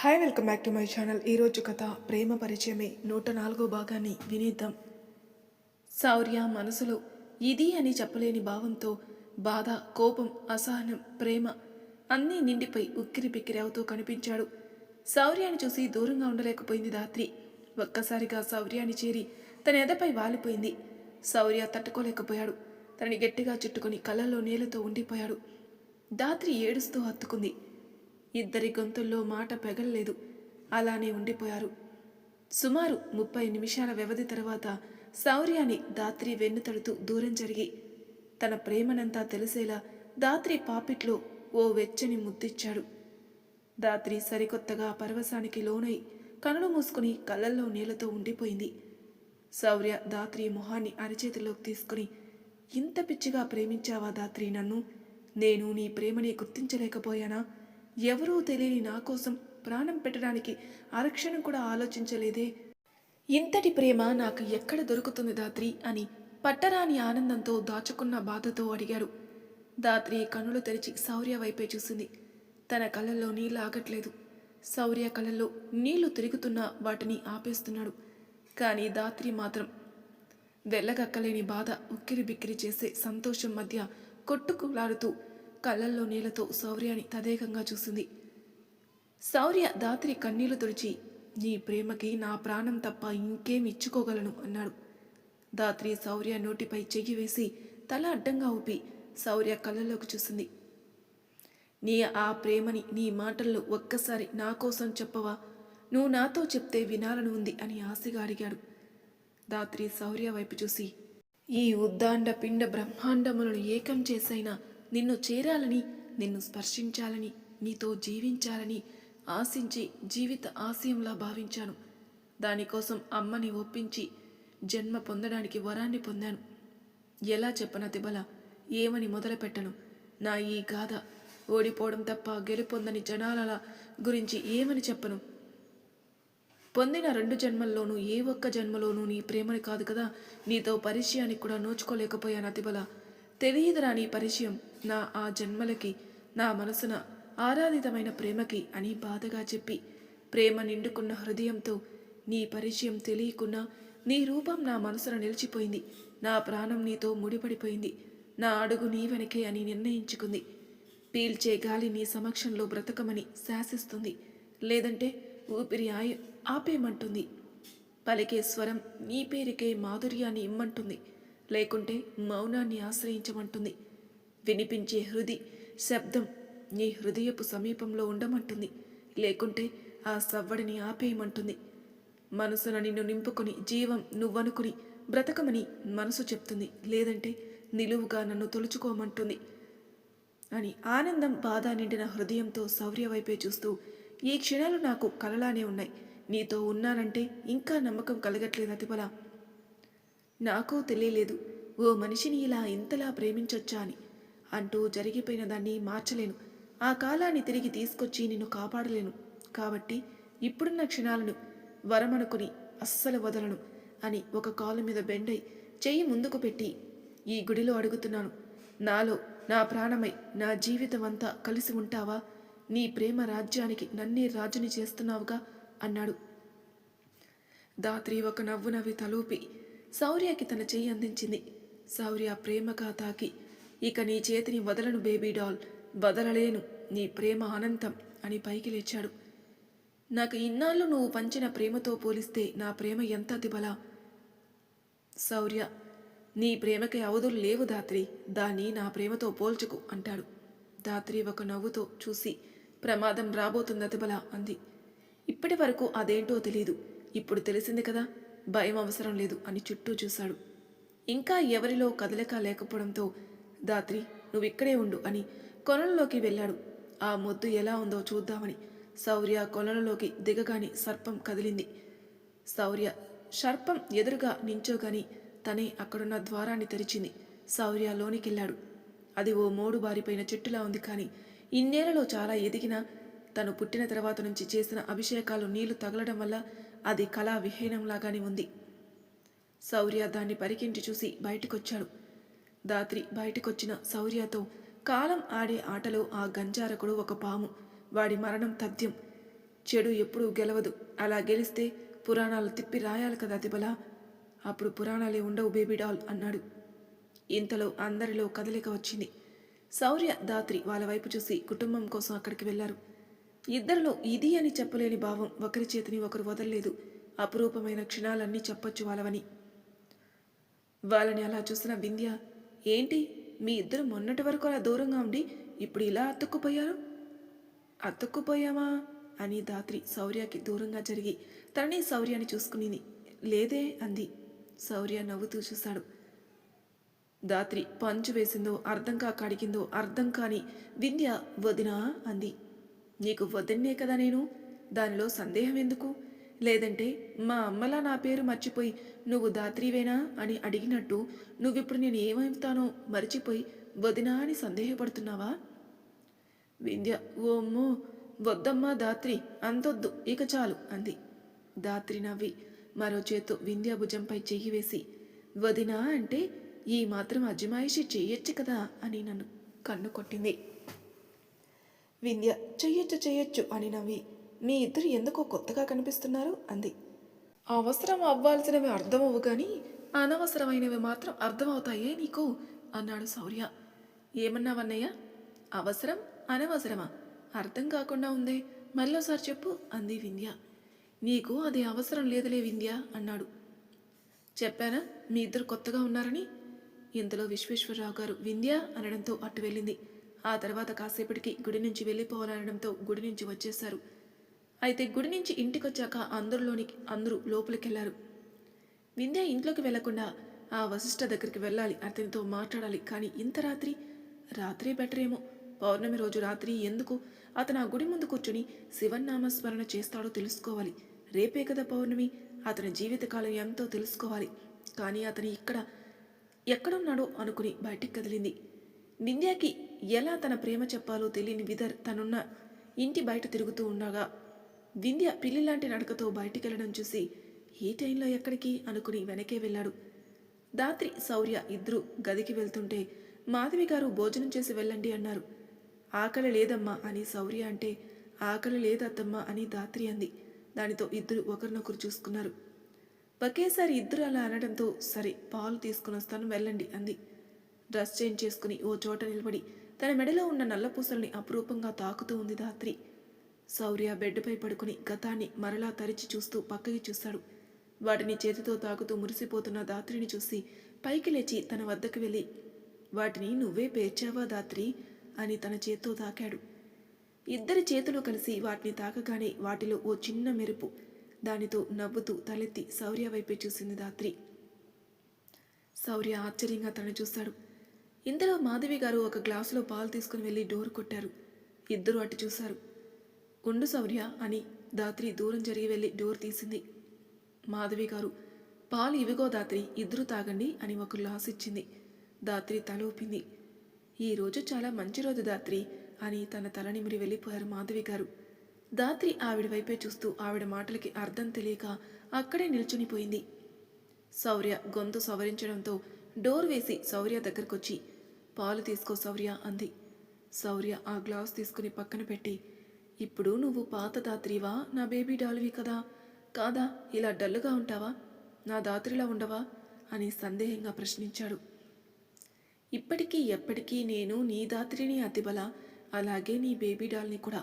Hi welcome back to my channel. ఈరోజు కథ ప్రేమ పరిచయమే 104 భాగాన్ని వినేద్దాం. శౌర్య మనసులో ఇది అని చెప్పలేని భావంతో బాధ, కోపం, అసహనం, ప్రేమ అన్నీ నిండిపోయి ఉక్కిరి బిక్కిరి అవుతూ కనిపించాడు. శౌర్యాన్ని చూసి దూరంగా ఉండలేకపోయింది ధాత్రి. ఒక్కసారిగా శౌర్యాన్ని చేరి తన ఎదపై వాలిపోయింది. శౌర్య తట్టుకోలేకపోయాడు. తనని గట్టిగా చుట్టుకొని కళ్ళల్లో నీళ్లతో ఉండిపోయాడు. ధాత్రి ఏడుస్తూ హత్తుకుంది. ఇద్దరి గొంతుల్లో మాట పెగల్లేదు. అలానే ఉండిపోయారు. సుమారు 30 నిమిషాల వ్యవధి తర్వాత శౌర్యాన్ని ధాత్రి వెన్నుతడుతూ దూరం జరిగి తన ప్రేమనంతా తెలిసేలా ధాత్రి పాపిట్లో ఓ వెచ్చని ముద్దిచ్చాడు. ధాత్రి సరికొత్తగా పరవశానికి లోనై కనులు మూసుకుని కళ్ళల్లో నీళ్లతో ఉండిపోయింది. శౌర్య ధాత్రి మొహాన్ని అరిచేతిలోకి తీసుకుని, ఇంత పిచ్చిగా ప్రేమించావా ధాత్రి నన్ను? నేను నీ ప్రేమని గుర్తించలేకపోయానా? ఎవరూ తెలియని నా కోసం ప్రాణం పెట్టడానికి అరక్షణం కూడా ఆలోచించలేదే. ఇంతటి ప్రేమ నాకు ఎక్కడ దొరుకుతుంది ధాత్రి అని పట్టరాని ఆనందంతో దాచుకున్న బాధతో అడిగాడు. ధాత్రి కన్నులు తెరిచి శౌర్య వైపే చూసింది. తన కళ్ళల్లో నీళ్ళు ఆగట్లేదు. శౌర్య కళ్ళల్లో నీళ్లు తిరుగుతున్నా వాటిని ఆపేస్తున్నాడు. కానీ ధాత్రి మాత్రం వెళ్ళగక్కలేని బాధ, ఉక్కిరి బిక్కిరి చేసే సంతోషం మధ్య కొట్టుకులాడుతూ కళ్ళల్లో నీళ్లతో శౌర్యాన్ని తదేకంగా చూసింది. శౌర్య ధాత్రి కన్నీళ్లు తుడిచి, నీ ప్రేమకి నా ప్రాణం తప్ప ఇంకేం ఇచ్చుకోగలను అన్నాడు. ధాత్రి శౌర్య నోటిపై చెయ్యి వేసి తల అడ్డంగా ఊపి శౌర్య కళ్ళల్లోకి చూసింది. నీ ఆ ప్రేమని నీ మాటల్లో ఒక్కసారి నా కోసం చెప్పవా? నువ్వు నాతో చెప్తే వినాలని ఉంది అని ఆశగా అడిగాడు. ధాత్రి శౌర్య వైపు చూసి, ఈ ఉద్దాండ పిండ బ్రహ్మాండములను ఏకం చేసైనా నిన్ను చేరాలని, నిన్ను స్పర్శించాలని, నీతో జీవించాలని ఆశించి జీవిత ఆశయంలా భావించాను. దానికోసం అమ్మని ఒప్పించి జన్మ పొందడానికి వరాన్ని పొందాను. ఎలా చెప్పన తిబల? ఏమని మొదలుపెట్టను? నా ఈ గాథ ఓడిపోవడం తప్ప గెలుపొందని జనాల గురించి ఏమని చెప్పను? పొందిన 2 జన్మల్లోనూ ఏ ఒక్క జన్మలోనూ నీ ప్రేమని కాదు కదా, నీతో పరిచయానికి కూడా నోచుకోలేకపోయాను అతిబల. తెలియదురా నీ పరిచయం నా ఆ జన్మలకి, నా మనసున ఆరాధితమైన ప్రేమకి అని బాధగా చెప్పి ప్రేమ నిండుకున్న హృదయంతో నీ పరిచయం తెలియకున్నా నీ రూపం నా మనసున నిలిచిపోయింది. నా ప్రాణం నీతో ముడిపడిపోయింది. నా అడుగు నీ వెనకే అని నిర్ణయించుకుంది. పీల్చే గాలి నీ సమక్షంలో బ్రతకమని శాసిస్తుంది. లేదంటే ఊపిరి ఆపేయమంటుంది. పలికే స్వరం నీ పేరుకే మాధుర్యాన్ని ఇమ్మంటుంది. లేకుంటే మౌనాన్ని ఆశ్రయించమంటుంది. వినిపించే శబ్దం నీ హృదయపు సమీపంలో ఉండమంటుంది. లేకుంటే ఆ సవ్వడిని ఆపేయమంటుంది. మనసున నిన్ను నింపుకొని జీవం నువ్వనుకుని బ్రతకమని మనసు చెప్తుంది. లేదంటే నిలువుగా నన్ను తొలుచుకోమంటుంది అని ఆనందం, బాధ నిండిన హృదయంతో శౌర్య వైపే చూస్తూ, ఈ క్షణాలు నాకు కలలానే ఉన్నాయి. నీతో ఉన్నానంటే ఇంకా నమ్మకం కలగట్లేదు అతిబల. నాకూ తెలియలేదు ఓ మనిషిని ఇలా ఇంతలా ప్రేమించొచ్చా అని. అంటూ జరిగిపోయిన దాన్ని మార్చలేను. ఆ కాలాన్ని తిరిగి తీసుకొచ్చి నిన్ను కాపాడలేను. కాబట్టి ఇప్పుడున్న క్షణాలను వరమనుకుని అస్సలు వదలను అని ఒక కాలు మీద బెండై చెయ్యి ముందుకు పెట్టి, ఈ గుడిలో అడుగుతున్నాను. నాలో నా ప్రాణమై నా జీవితం అంతా కలిసి ఉంటావా? నీ ప్రేమ రాజ్యానికి నన్నే రాజుని చేస్తున్నావుగా అన్నాడు. ధాత్రి ఒక నవ్వు నవ్వి తలూపి శౌర్యకి తన చెయ్యి అందించింది. శౌర్య ప్రేమగా తాకి, ఇక నీ చేతిని వదలను బేబీ డాల్, వదలలేను, నీ ప్రేమ అనంతం అని పైకి లేచాడు. నాకు ఇన్నాళ్ళు నువ్వు పంచిన ప్రేమతో పోలిస్తే నా ప్రేమ ఎంత దిబల? శౌర్య, నీ ప్రేమకి అవధులు లేవు ధాత్రి, దాన్ని నా ప్రేమతో పోల్చుకు అంటాడు. ధాత్రి ఒక నవ్వుతో చూసి, ప్రమాదం రాబోతుంది అతిబల అంది. ఇప్పటి వరకు అదేంటో తెలీదు, ఇప్పుడు తెలిసింది కదా, భయం అవసరం లేదు అని చుట్టూ చూశాడు. ఇంకా ఎవరిలో కదలిక లేకపోవడంతో, ధాత్రి నువ్విక్కడే ఉండు అని కొలంలోకి వెళ్ళాడు. ఆ మొద్దు ఎలా ఉందో చూద్దామని శౌర్య కొలంలోకి దిగగాని సర్పం కదిలింది. శౌర్య సర్పం ఎదురుగా నించోగాని తనే అక్కడున్న ద్వారాన్ని తెరిచింది. శౌర్య లోనికెళ్ళాడు. అది ఓ మోడు బారిపోయిన చెట్టులా ఉంది. కానీ ఇన్నేళ్లలో చాలా ఎదిగినా తను పుట్టిన తర్వాత నుంచి చేసిన అభిషేకాలు నీళ్లు తగలడం వల్ల అది కళా విహీనంలాగానే ఉంది. శౌర్య దాన్ని పరికించి చూసి బయటికొచ్చాడు. ధాత్రి బయటికొచ్చిన శౌర్యతో కాలం ఆడే ఆటలో ఆ గంజారకుడు ఒక పాము, వాడి మరణం తథ్యం. చెడు ఎప్పుడూ గెలవదు. అలా గెలిస్తే పురాణాలు తిప్పి రాయాలి కదా అతిబల. అప్పుడు పురాణాలే ఉండవు బేబీ డాల్ అన్నాడు. ఇంతలో అందరిలో కదలిక వచ్చింది. శౌర్య, ధాత్రి వాళ్ళ వైపు చూసి కుటుంబం కోసం అక్కడికి వెళ్లారు. ఇద్దరిలో ఇది అని చెప్పలేని భావం. ఒకరి చేతిని ఒకరు వదలలేదు. అపురూపమైన క్షణాలన్నీ చెప్పొచ్చు వాళ్ళవని. వాళ్ళని అలా చూసిన వింధ్య, ఏంటి మీ ఇద్దరు మొన్నటి వరకు అలా దూరంగా ఉండి ఇప్పుడు ఇలా అతుక్కుపోయారు? అతుక్కుపోయామా అని ధాత్రి శౌర్యకి దూరంగా జరిగి తనని శౌర్యాన్ని చూసుకునింది. లేదే అంది. శౌర్య నవ్వుతూ చూశాడు. ధాత్రి పంచు వేసిందో అర్థం కాక అడిగిందో అర్థం కాని వింధ్య వదినా అంది. నీకు వదిన్నే కదా నేను, దానిలో సందేహం ఎందుకు? లేదంటే మా అమ్మలా నా పేరు మర్చిపోయి నువ్వు ధాత్రివేనా అని అడిగినట్టు నువ్విప్పుడు నేను ఏమవుతానో మర్చిపోయి వదినా అని సందేహపడుతున్నావా? వింధ్య, ఓమ్మో వద్దమ్మా ధాత్రి, అంతొద్దు, ఇక చాలు అంది. ధాత్రి నవ్వి మరో చేత్తో వింధ్య భుజంపై చెయ్యి వేసి, వదినా అంటే ఈ మాత్రం అజమాయిషి చెయ్యొచ్చు కదా అని నన్ను కన్ను కొట్టింది. వింధ్య చెయ్యొచ్చు అని నవ్వి, మీ ఇద్దరు ఎందుకో కొత్తగా కనిపిస్తున్నారు అంది. అవసరం అవ్వాల్సినవి అర్థమవు కానీ అనవసరమైనవి మాత్రం అర్థమవుతాయే నీకు అన్నాడు శౌర్య. ఏమన్నావన్నయ్య? అవసరం అనవసరమా అర్థం కాకుండా ఉందే, మళ్ళోసారి చెప్పు అంది వింధ్య. నీకు అది అవసరం లేదులే వింధ్య అన్నాడు. చెప్పానా మీ ఇద్దరు కొత్తగా ఉన్నారని? ఇంతలో విశ్వేశ్వరరావు గారు వింధ్య అనడంతో అటు వెళ్ళింది. ఆ తర్వాత కాసేపటికి గుడి నుంచి వెళ్ళిపోవాలనడంతో గుడి నుంచి వచ్చేశారు. అయితే గుడి నుంచి ఇంటికొచ్చాక అందరూ లోపలికెళ్లారు. వింధ్య ఇంట్లోకి వెళ్లకుండా ఆ వశిష్ఠ దగ్గరికి వెళ్ళాలి, అతనితో మాట్లాడాలి. కానీ ఇంత రాత్రే బెటరేమో. పౌర్ణమి రోజు రాత్రి ఎందుకు అతను ఆ గుడి ముందు కూర్చుని శివనామస్మరణ చేస్తాడో తెలుసుకోవాలి. రేపే కదా పౌర్ణమి, అతని జీవితకాలం ఎంతో తెలుసుకోవాలి. కానీ అతని ఎక్కడున్నాడో అనుకుని బయటికి కదిలింది. వింధ్యకి ఎలా తన ప్రేమ చెప్పాలో తెలియని విదర్ తనున్న ఇంటి బయట తిరుగుతూ ఉండగా వింధ్య పిల్లిలాంటి నడకతో బయటికెళ్లడం చూసి ఈ టైంలో ఎక్కడికి అనుకుని వెనకే వెళ్ళాడు. ధాత్రి, శౌర్య ఇద్దరు గదికి వెళ్తుంటే మాధవి గారు భోజనం చేసి వెళ్ళండి అన్నారు. ఆకలి లేదమ్మా అని శౌర్య అంటే, ఆకలి లేదత్తమ్మా అని ధాత్రి అంది. దానితో ఇద్దరు ఒకరినొకరు చూసుకున్నారు. ఒకేసారి ఇద్దరు అలా అనడంతో సరే పాలు తీసుకుని వస్తాను వెళ్ళండి అంది. డ్రెస్ చేంజ్ చేసుకుని ఓ చోట నిలబడి తన మెడలో ఉన్న నల్లపూసల్ని అపురూపంగా తాకుతూ ఉంది ధాత్రి. శౌర్య బెడ్పై పడుకుని గతాన్ని మరలా తరిచి చూస్తూ పక్కకి చూశాడు. వాటిని చేతితో తాకుతూ మురిసిపోతున్న ధాత్రిని చూసి పైకి లేచి తన వద్దకు వెళ్ళి, వాటిని నువ్వే పేర్చావా ధాత్రి అని తన చేత్తో తాకాడు. ఇద్దరి చేతులు కలిసి వాటిని తాకగానే వాటిలో ఓ చిన్న మెరుపు. దానితో నవ్వుతూ తలెత్తి శౌర్య వైపే చూసింది ధాత్రి. శౌర్య ఆశ్చర్యంగా తనను చూశాడు. ఇంతలో మాధవి గారు ఒక గ్లాసులో పాలు తీసుకుని వెళ్ళి డోర్ కొట్టారు. ఇద్దరు అటు చూశారు. ఉండు శౌర్య అని ధాత్రి దూరం జరిగి వెళ్ళి డోర్ తీసింది. మాధవి గారు, పాలు ఇవిగో ధాత్రి, ఇద్దరు తాగండి అని ఒక గ్లాస్ ఇచ్చింది. ధాత్రి తల ఊపింది. ఈరోజు చాలా మంచి రోజు ధాత్రి అని తన తల నిమిరి వెళ్ళిపోయారు మాధవి గారు. ధాత్రి ఆవిడ వైపే చూస్తూ ఆవిడ మాటలకి అర్థం తెలియక అక్కడే నిల్చునిపోయింది. శౌర్య గొంతు సవరించడంతో డోర్ వేసి శౌర్య దగ్గరకొచ్చి, పాలు తీసుకో శౌర్య అంది. శౌర్య ఆ గ్లాస్ తీసుకుని పక్కన పెట్టి, ఇప్పుడు నువ్వు పాత ధాత్రివా, నా బేబీ డాల్వి కదా, కాదా ఇలా డల్లుగా ఉంటావా, నా ధాత్రిలా ఉండవా అని సందేహంగా ప్రశ్నించాడు. ఇప్పటికీ ఎప్పటికీ నేను నీ ధాత్రిని అతిబల, అలాగే నీ బేబీ డాల్ని కూడా.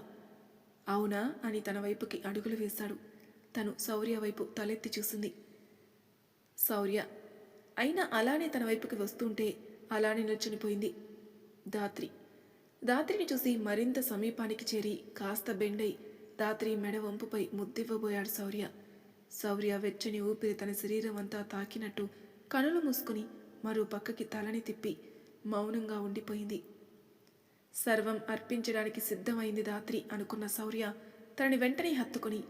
అవునా అని తన వైపుకి అడుగులు వేశాడు. తను శౌర్య వైపు తలెత్తి చూసింది. శౌర్య అయినా అలానే తన వైపుకి వస్తుంటే అలానే నిల్చునిపోయింది ధాత్రిని చూసి మరింత సమీపానికి చేరి కాస్త బెండై ధాత్రి మెడ వంపుపై ముద్దివ్వబోయాడు శౌర్య వెచ్చని ఊపిరి తన శరీరం అంతా తాకినట్టు కనులు మూసుకుని మరో పక్కకి తలని తిప్పి మౌనంగా ఉండిపోయింది. సర్వం అర్పించడానికి సిద్ధమైంది ధాత్రి అనుకున్న శౌర్య తనని వెంటనే హత్తుకొని,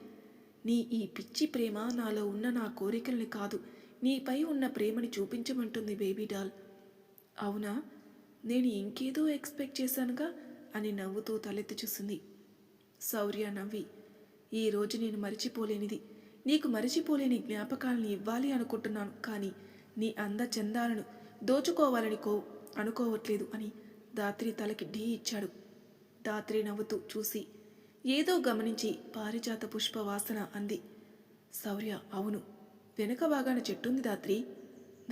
నీ ఈ పిచ్చి ప్రేమ నాలో ఉన్న నా కోరికల్ని కాదు, నీపై ఉన్న ప్రేమని చూపించమంటుంది బేబీ డాల్. అవునా, నేను ఇంకేదో ఎక్స్పెక్ట్ చేశానుగా అని నవ్వుతూ తలెత్తి చూసింది. శౌర్య నవ్వి, ఈరోజు నేను మరిచిపోలేనిది, నీకు మరిచిపోలేని జ్ఞాపకాలని ఇవ్వాలి అనుకుంటున్నాను, కానీ నీ అందచందాలను దోచుకోవాలని అనుకోవట్లేదు అని ధాత్రి తలకి ఢీ ఇచ్చాడు. ధాత్రి నవ్వుతూ చూసి, ఏదో గమనించి పారిజాత పుష్ప వాసన అంది. శౌర్య అవును, వెనుక భాగాన చెట్టుంది దాత్రి,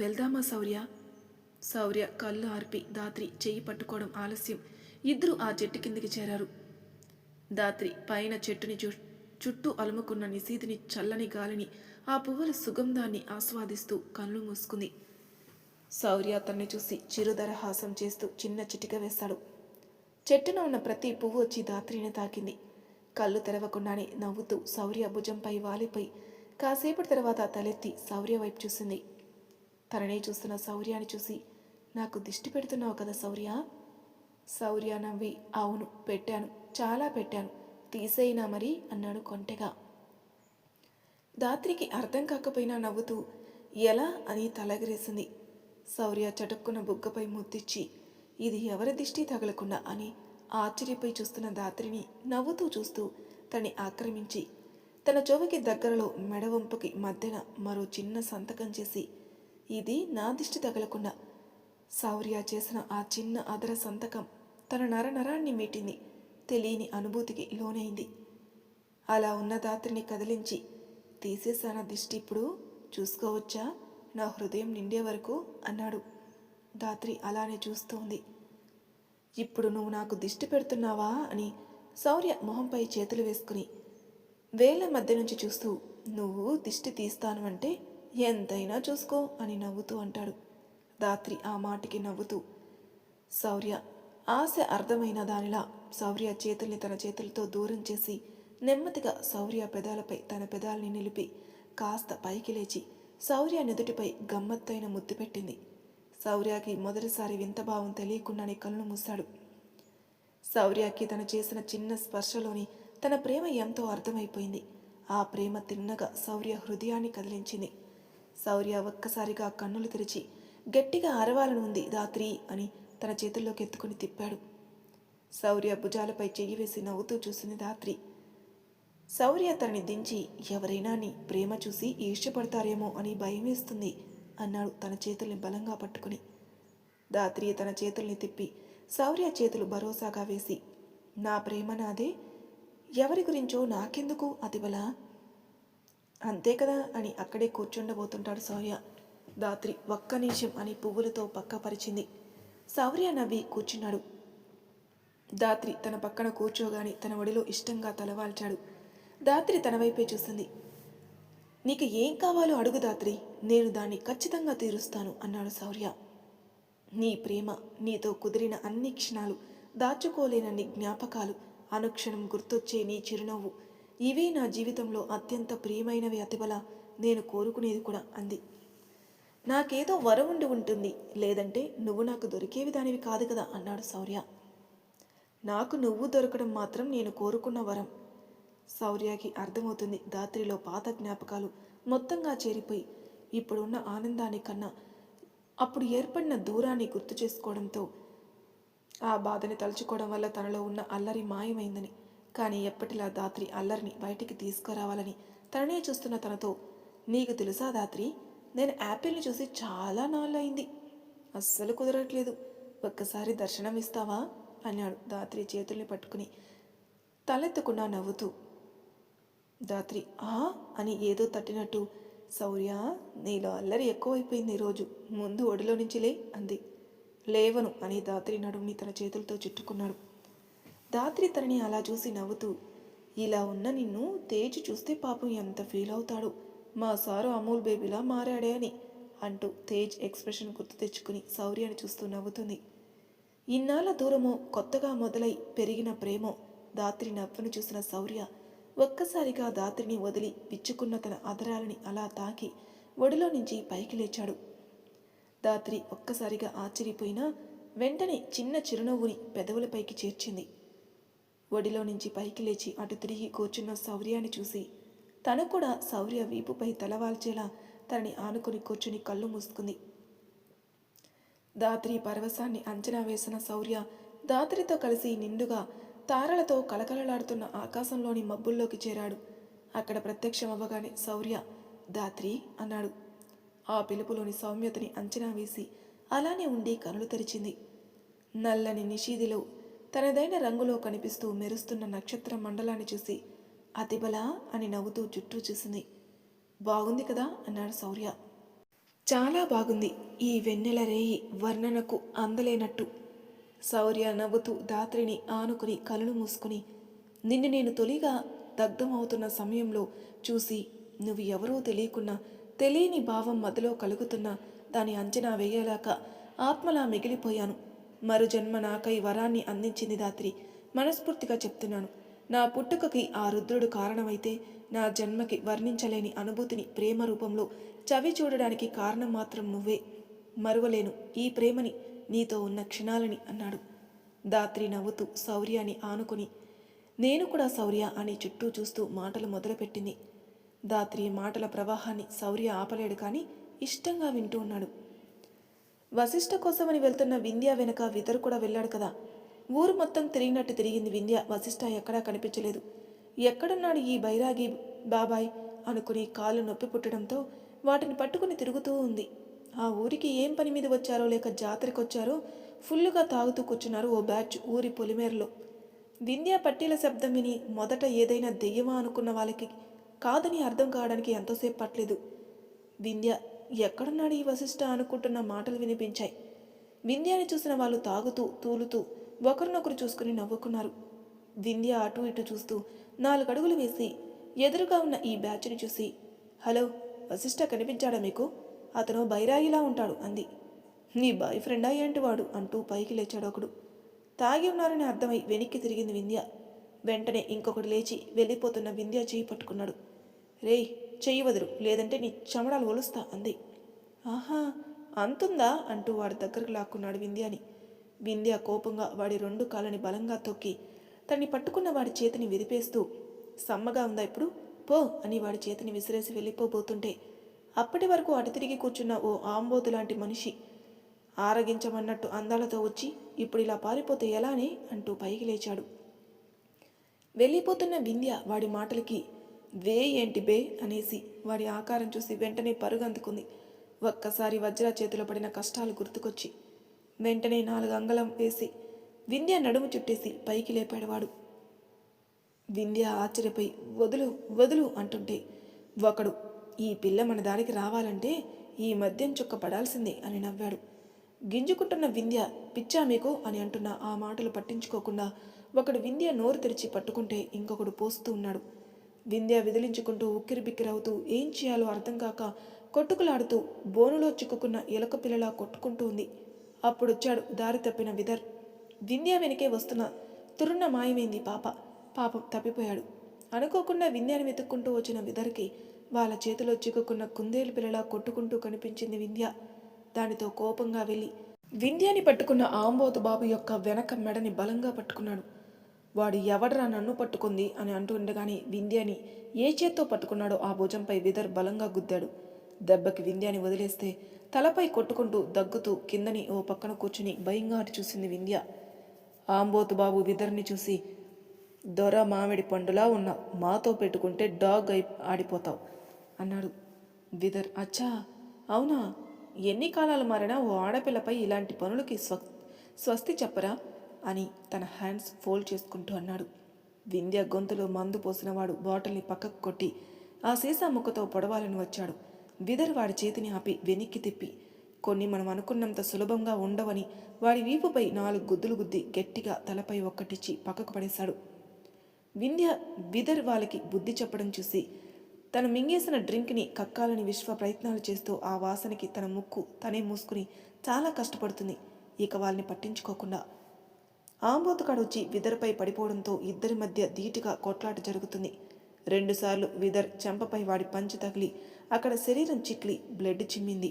వెళ్దామా శౌర్య? శౌర్య కళ్ళు ఆర్పి దాత్రి చెయ్యి పట్టుకోవడం ఆలస్యం. ఇద్దరూ ఆ చెట్టు కిందికి చేరారు. దాత్రి పైన చెట్టుని చుట్టూ అలుముకున్న నిశీతిని, చల్లని గాలిని, ఆ పువ్వుల సుగంధాన్ని ఆస్వాదిస్తూ కళ్ళు మూసుకుంది. శౌర్య అతన్ని చూసి చిరుదరహాసం చేస్తూ చిన్న చిటిక వేశాడు. చెట్టున ఉన్న ప్రతి పువ్వు వచ్చి దాత్రిని తాకింది. కళ్ళు తెరవకుండానే నవ్వుతూ శౌర్య భుజంపై వాలిపోయి కాసేపటి తర్వాత తలెత్తి శౌర్య వైపు చూసింది. తననే చూస్తున్న శౌర్యాన్ని చూసి, నాకు దిష్టి పెడుతున్నావు కదా శౌర్య? శౌర్య నవ్వి, అవును పెట్టాను, చాలా పెట్టాను, తీసేయినా మరి అన్నాడు కొంటెగా. దాత్రికి అర్థం కాకపోయినా నవ్వుతూ ఎలా అని తలగిరేసింది. శౌర్య చటుక్కున బుగ్గపై ముద్దిచ్చి, ఇది ఎవరి దిష్టి తగలకుండా అని ఆశ్చర్యపై చూస్తున్న దాత్రిని నవ్వుతూ చూస్తూ తన్ని ఆక్రమించి తన చెవికి దగ్గరలో మెడవంపుకి మధ్యన మరో చిన్న సంతకం చేసి, ఇది నా దిష్టి తగలకుండా. శౌర్య చేసిన ఆ చిన్న అదర సంతకం తన నరనరాన్ని మీటింది. తెలియని అనుభూతికి లోనైంది. అలా ఉన్న దాత్రిని కదిలించి, తీసేశాన దిష్టి, ఇప్పుడు చూసుకోవచ్చా నా హృదయం నిండే వరకు అన్నాడు. దాత్రి అలానే చూస్తోంది. ఇప్పుడు నువ్వు నాకు దిష్టి పెడుతున్నావా అని శౌర్య మొహంపై చేతులు వేసుకుని వేళ్ల మధ్య నుంచి చూస్తూ, నువ్వు దిష్టి తీస్తాను అంటే ఎంతైనా చూసుకో అని నవ్వుతూ అంటాడు. దాత్రి ఆ మాటికి నవ్వుతూ, శౌర్య ఆశ అర్థమైన దానిలా శౌర్య చేతుల్ని తన చేతులతో దూరం చేసి నెమ్మదిగా శౌర్య పెదాలపై తన పెదాల్ని నిలిపి కాస్త పైకి లేచి శౌర్య నుదుటిపై గమ్మత్తైన ముద్దు పెట్టింది. శౌర్యకి మొదటిసారి వింత భావం తెలియకుండానే కళ్ళు మూశాడు. శౌర్యకి తను చేసిన చిన్న స్పర్శలోని తన ప్రేమ ఎంతో అర్థమైపోయింది. ఆ ప్రేమ తిన్నగా శౌర్య హృదయాన్ని కదిలించింది. శౌర్య ఒక్కసారిగా కన్నులు తెరిచి గట్టిగా అరవాలని ఉంది దాత్రి అని తన చేతుల్లోకి ఎత్తుకుని తిప్పాడు. శౌర్య భుజాలపై చెయ్యి వేసి నవ్వుతూ చూసింది దాత్రి. శౌర్య తనని దించి, ఎవరైనా నీ ప్రేమ చూసి ఈర్ష్యపడతారేమో అని భయం వేస్తుంది అన్నాడు తన చేతుల్ని బలంగా పట్టుకుని. దాత్రి తన చేతుల్ని తిప్పి శౌర్య చేతులు భరోసాగా వేసి, నా ప్రేమ నాదే, ఎవరి గురించో నాకెందుకు అతిబలా, అంతే కదా అని అక్కడే కూర్చుండబోతుంటాడు శౌర్య. దాత్రి ఒక్క నిమిషం అని పువ్వులతో పక్కపరిచింది. శౌర్య నవ్వి కూర్చున్నాడు. దాత్రి తన పక్కన కూర్చోగానే తన ఒడిలో ఇష్టంగా తలవాల్చాడు. దాత్రి తన వైపే చూసింది. నీకు ఏం కావాలో అడుగు దాత్రి, నేను దాన్ని ఖచ్చితంగా తీరుస్తాను అన్నాడు శౌర్య. నీ ప్రేమ, నీతో కుదిరిన అన్ని క్షణాలు, దాచుకోలేనన్ని జ్ఞాపకాలు, అనుక్షణం గుర్తొచ్చే నీ చిరునవ్వు, ఇవే నా జీవితంలో అత్యంత ప్రియమైనవి అతిబల, నేను కోరుకునేది కూడా అంది. నాకేదో వరం ఉండి ఉంటుంది, లేదంటే నువ్వు నాకు దొరికేవి దానివి కాదు కదా అన్నాడు శౌర్య. నాకు నువ్వు దొరకడం మాత్రం నేను కోరుకున్న వరం. శౌర్యకి అర్థమవుతుంది. దాత్రిలో పాత జ్ఞాపకాలు మొత్తంగా చేరిపోయి ఇప్పుడున్న ఆనందాన్ని కన్నా అప్పుడు ఏర్పడిన దూరాన్ని గుర్తు చేసుకోవడంతో ఆ బాధని తలుచుకోవడం వల్ల తనలో ఉన్న అల్లరి మాయమైందని, కానీ ఎప్పటిలా దాత్రి అల్లరిని బయటికి తీసుకురావాలని తననే చూస్తున్న తనతో, నీకు తెలుసా దాత్రి, నేను యాపిల్ని చూసి చాలా నాళ్ళయింది, అస్సలు కుదరట్లేదు, ఒక్కసారి దర్శనం ఇస్తావా అన్నాడు దాత్రి చేతుల్ని పట్టుకుని తలెత్తకుండా నవ్వుతూ. దాత్రి ఆ అని ఏదో తట్టినట్టు, శౌర్య నీలో అల్లరి ఎక్కువైపోయింది ఈరోజు, ముందు ఒడిలో నుంచి లే అంది. లేవను అని దాత్రి నడుముని తన చేతులతో చుట్టుకున్నాడు. దాత్రి తనని అలా చూసి నవ్వుతూ, ఇలా ఉన్న నిన్ను తేజ్ చూస్తే పాపం ఎంత ఫీల్ అవుతాడు, మా సారు అమూల్ బేబీలా మారాడే అని అంటూ తేజ్ ఎక్స్ప్రెషన్ గుర్తు తెచ్చుకుని శౌర్యాన్ని చూస్తూ నవ్వుతుంది. ఇన్నాళ్ళ దూరమో కొత్తగా మొదలై పెరిగిన ప్రేమో దాత్రి నవ్వును చూసిన శౌర్య ఒక్కసారిగా దాత్రిని వదిలి విచ్చుకున్న తన అదరాలని అలా తాకి ఒడిలో నుంచి పైకి లేచాడు. దాత్రి ఒక్కసారిగా ఆశ్చర్యపోయినా వెంటనే చిన్న చిరునవ్వుని పెదవులపైకి చేర్చింది. ఒడిలో నుంచి పైకి లేచి అటు తిరిగి కూర్చున్న శౌర్యాన్ని చూసి తను కూడా శౌర్య వీపుపై తలవాల్చేలా తనని ఆనుకుని కూర్చుని కళ్ళు మూసుకుంది. దాత్రి పరవశాన్ని అంచనా వేసిన శౌర్య దాత్రితో కలిసి నిండుగా తారలతో కలకలలాడుతున్న ఆకాశంలోని మబ్బుల్లోకి చేరాడు. అక్కడ ప్రత్యక్షమవ్వగానే శౌర్య దాత్రి అన్నాడు. ఆ పిలుపులోని సౌమ్యతని అంచనా వేసి అలానే ఉండి కనులు తెరిచింది. నల్లని నిషీదిలో తనదైన రంగులో కనిపిస్తూ మెరుస్తున్న నక్షత్ర మండలాన్ని చూసి అతిబలా అని నవ్వుతూ చుట్టూ చూసింది. బాగుంది కదా అన్నాడు శౌర్య. చాలా బాగుంది. ఈ వెన్నెల రేయి వర్ణనకు అందలేనట్టు. శౌర్య నవ్వుతూ ధాత్రిని ఆనుకుని కళ్ళు మూసుకుని, నిన్ను నేను తొలిగా దగ్ధమవుతున్న సమయంలో చూసి నువ్వు ఎవరో తెలియకున్నా తెలియని భావం మదిలో కలుగుతున్నా దాని అంచనా వేయలేక ఆత్మలా మిగిలిపోయాను. మరు జన్మ నాకై వరాన్ని అందించింది ధాత్రి. మనస్ఫూర్తిగా చెప్తున్నాను. నా పుట్టుకకి ఆ రుద్రుడు కారణమైతే నా జన్మకి వర్ణించలేని అనుభూతిని ప్రేమ రూపంలో చవి చూడడానికి కారణం మాత్రం నువ్వే. మరువలేను ఈ ప్రేమని, నీతో ఉన్న క్షణాలని అన్నాడు. ధాత్రి నవ్వుతూ శౌర్యాన్ని ఆనుకుని, నేను కూడా శౌర్య అని చుట్టూ చూస్తూ మాటలు మొదలుపెట్టింది. ధాత్రి మాటల ప్రవాహాన్ని శౌర్య ఆపలేడు కానీ ఇష్టంగా వింటూ ఉన్నాడు. వశిష్ఠ కోసమని వెళ్తున్న వింధ్య వెనక విదర్ కూడా వెళ్ళాడు కదా. ఊరు మొత్తం తిరిగినట్టు తిరిగింది వింధ్య. వశిష్ఠ ఎక్కడా కనిపించలేదు. ఎక్కడున్నాడు ఈ బైరాగి బాబాయ్ అనుకుని కాళ్ళు నొప్పి పుట్టడంతో వాటిని పట్టుకుని తిరుగుతూ ఉంది. ఆ ఊరికి ఏం పని మీద వచ్చారో లేక జాతరకి వచ్చారో ఫుల్లుగా తాగుతూ కూర్చున్నారు ఓ బ్యాచ్ ఊరి పొలిమేరలో. వింధ్య పట్టీల శబ్దం విని మొదట ఏదైనా దెయ్యమా అనుకున్న వాళ్ళకి కాదని అర్థం కావడానికి ఎంతోసేపు పట్టలేదు. వింధ్య ఎక్కడున్నాడు ఈ వశిష్ఠ అనుకుంటున్న మాటలు వినిపించాయి. వింధ్యాని చూసిన వాళ్ళు తాగుతూ తూలుతూ ఒకరినొకరు చూసుకుని నవ్వుకున్నారు. వింధ్య అటు ఇటు చూస్తూ 4 అడుగులు వేసి ఎదురుగా ఉన్న ఈ బ్యాచ్ని చూసి, హలో, వశిష్ఠ కనిపించాడా మీకు? అతను బైరాగిలా ఉంటాడు అంది. నీ బాయ్ ఫ్రెండా ఏంటి వాడు అంటూ పైకి లేచాడు ఒకడు. తాగి ఉన్నారని అర్థమై వెనక్కి తిరిగింది వింధ్య. వెంటనే ఇంకొకడు లేచి వెళ్ళిపోతున్న వింధ్య చెయ్యి పట్టుకున్నాడు. రేయ్, చెయ్యి వదులు, లేదంటే నీ చెమడాలు ఒలుస్తా అంది. ఆహా, అంతుందా అంటూ వాడి దగ్గరకు లాక్కున్నాడు వింధ్యాని. వింధ్య కోపంగా వాడి 2 కాళ్ళని బలంగా తొక్కి తన్ని పట్టుకున్న వాడి చేతిని విరిపేస్తూ, సమ్మగా ఉందా ఇప్పుడు? పో అని వాడి చేతిని విసిరేసి వెళ్ళిపోబోతుంటే అప్పటి వరకు అటు తిరిగి కూర్చున్న ఓ ఆంబోతు లాంటి మనిషి ఆరగించమన్నట్టు అందాలతో వచ్చి, ఇప్పుడు ఇలా పారిపోతే ఎలా అని అంటూ పైకి లేచాడు. వెళ్ళిపోతున్న వింధ్య వాడి మాటలకి వే ఏంటి బే అనేసి వాడి ఆకారం చూసి వెంటనే పరుగు అందుకుంది. ఒక్కసారి వజ్ర చేతిలో పడిన కష్టాలు గుర్తుకొచ్చి వెంటనే 4 అంగళం వేసి వింధ్య నడుము చుట్టేసి పైకి లేపాడు వాడు. వింధ్య ఆశ్చర్యపోయి వదులు వదులు అంటుంటే ఒకడు, ఈ పిల్ల మన దారికి రావాలంటే ఈ మద్యం చుక్క పడాల్సిందే అని నవ్వాడు. గింజుకుంటున్న వింధ్య పిచ్చా మీకు అని అంటున్న ఆ మాటలు పట్టించుకోకుండా ఒకడు వింధ్య నోరు తెరిచి పట్టుకుంటే ఇంకొకడు పోస్తూ ఉన్నాడు. వింధ్య విదిలించుకుంటూ ఉక్కిరిబిక్కిరవుతూ ఏం చేయాలో అర్థం కాక కొట్టుకులాడుతూ బోనులో చిక్కుకున్న ఎలక పిల్లలా కొట్టుకుంటూ ఉంది. అప్పుడొచ్చాడు దారి తప్పిన విదర్. వింధ్య వెనకే వస్తున్న తురున్న మాయమైంది పాపం తప్పిపోయాడు. అనుకోకుండా వింధ్యాని వెతుక్కుంటూ వచ్చిన విదర్కి వాళ్ళ చేతిలో చిక్కుకున్న కుందేలు పిల్లలా కొట్టుకుంటూ కనిపించింది వింధ్య. దానితో కోపంగా వెళ్ళి వింధ్యాని పట్టుకున్న ఆంబోతు బాబు యొక్క వెనక మెడని బలంగా పట్టుకున్నాడు. వాడు ఎవడ్రా నన్ను పట్టుకుంది అని అంటూ ఉండగానే వింధ్యాని ఏ చేత్తో పట్టుకున్నాడో ఆ భుజంపై విదర్ బలంగా గుద్దాడు. దెబ్బకి వింధ్యాని వదిలేస్తే తలపై కొట్టుకుంటూ దగ్గుతూ కిందని ఓ పక్కన కూర్చుని భయంగా అటు చూసింది వింధ్య. ఆంబోతు బాబు విదర్ని చూసి, దొర మామిడి పండులా ఉన్న మాతో పెట్టుకుంటే డాగ్ అయి ఆడిపోతావు అన్నాడు. విదర్, అచ్చా అవునా, ఎన్ని కాలాలు మారినా ఓ ఆడపిల్లపై ఇలాంటి పనులకి స్వస్తి చెప్పరా అని తన హ్యాండ్స్ ఫోల్డ్ చేసుకుంటూ అన్నాడు. వింధ్య గొంతులో మందు పోసినవాడు బాటిల్ని పక్కకు కొట్టి ఆ సీసా ముక్కతో పొడవాలని వచ్చాడు. విదర్ వాడి చేతిని ఆపి వెనక్కి తిప్పి, కొన్ని మనం అనుకున్నంత సులభంగా ఉండవని వాడి వీపుపై 4 గుద్దులు గుద్ది గట్టిగా తలపై ఒక్కటిచ్చి పక్కకు పడేశాడు. వింధ్య విదర్ వాళ్ళకి బుద్ధి చెప్పడం చూసి తను మింగేసిన డ్రింక్ని కక్కాలని విశ్వ ప్రయత్నాలు చేస్తూ ఆ వాసనకి తన ముక్కు తనే మూసుకుని చాలా కష్టపడుతుంది. ఇక వాళ్ళని పట్టించుకోకుండా ఆంబోతుకాడొచ్చి విదర్పై పడిపోవడంతో ఇద్దరి మధ్య ధీటుగా కొట్లాట జరుగుతుంది. 2 సార్లు విదర్ చెంపపై వాడి పంచి తగిలి అక్కడ శరీరం చిట్లి బ్లడ్ చిమ్మింది.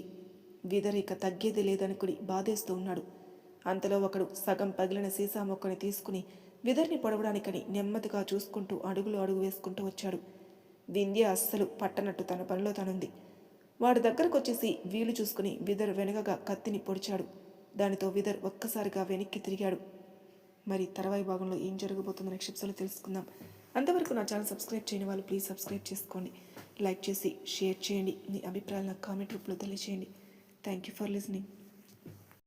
విదర్ ఇక తగ్గేది లేదనుకుని బాధేస్తూ ఉన్నాడు. అంతలో ఒకడు సగం పగిలిన సీసా మొక్కని తీసుకుని విదర్ని పొడవడానికని నెమ్మదిగా చూసుకుంటూ అడుగులు అడుగు వేసుకుంటూ వచ్చాడు. వింధ్య అస్సలు పట్టనట్టు తన పనిలో తనుంది. వాడి దగ్గరకొచ్చేసి వీలు చూసుకుని విదర్ వెనకగా కత్తిని పొడిచాడు. దానితో విదర్ ఒక్కసారిగా వెనక్కి తిరిగాడు. మరి తర్వాయి భాగంలో ఏం జరగబోతుందో నెక్స్ట్ ఎపిసోడ్లో తెలుసుకుందాం. అంతవరకు నా ఛానల్ సబ్స్క్రైబ్ చేయని వాళ్ళు ప్లీజ్ సబ్స్క్రైబ్ చేసుకోండి. లైక్ చేసి షేర్ చేయండి. మీ అభిప్రాయాలు నాకు కామెంట్ రూపంలో తెలియజేయండి. Thank you for listening.